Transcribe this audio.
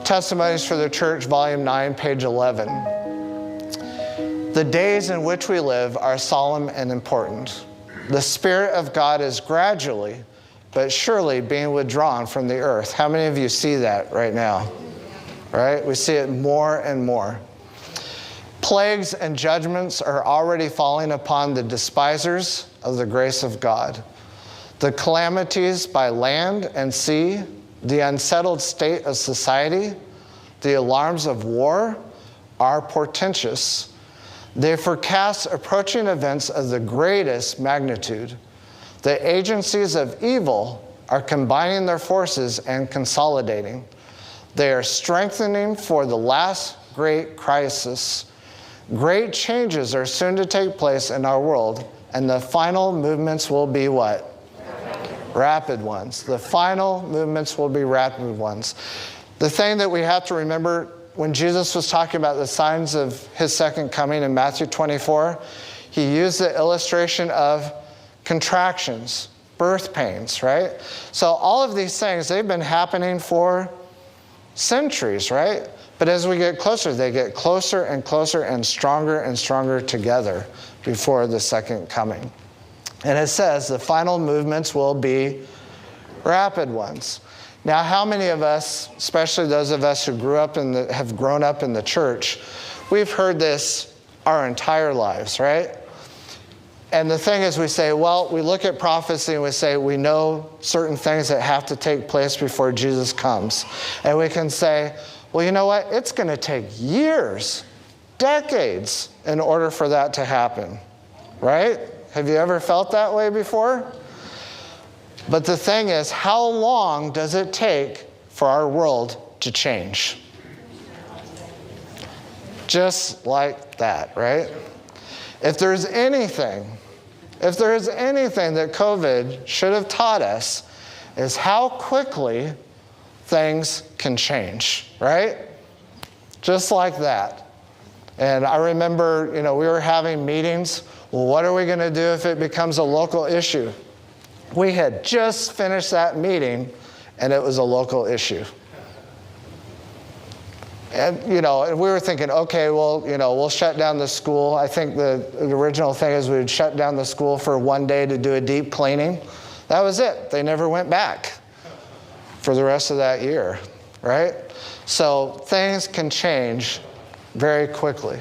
Testimonies for the Church, Volume 9, page 11. The days in which we live are solemn and important. The Spirit of God is gradually, but surely being withdrawn from the earth. How many of you see that right now? Right? We see it more and more. Plagues and judgments are already falling upon the despisers of the grace of God. The calamities by land and sea, the unsettled state of society, the alarms of war are portentous. They forecast approaching events of the greatest magnitude. The agencies of evil are combining their forces and consolidating. They are strengthening for the last great crisis. Great changes are soon to take place in our world, and the final movements will be what? Rapid ones. The final movements will be rapid ones. The thing that we have to remember when Jesus was talking about the signs of his second coming in Matthew 24, he used the illustration of contractions, birth pains, right? So all of these things, they've been happening for centuries, right? But as we get closer, they get closer and closer and stronger together before the second coming. And it says the final movements will be rapid ones. Now, how many of us, especially those of us who have grown up in the church, we've heard this our entire lives, right? And the thing is, we say, well, we look at prophecy and we say, we know certain things that have to take place before Jesus comes. And we can say, well, you know what? It's going to take years, decades, in order for that to happen, right? Have you ever felt that way before? But the thing is, how long does it take for our world to change? Just like that, right? If there's anything that COVID should have taught us, is how quickly things can change, right? Just like that. And I remember, we were having meetings. Well, what are we going to do if it becomes a local issue? We had just finished that meeting, and it was a local issue. And, we were thinking, okay, well, we'll shut down the school. I think the original thing is we would shut down the school for one day to do a deep cleaning. That was it. They never went back for the rest of that year, right? So things can change very quickly.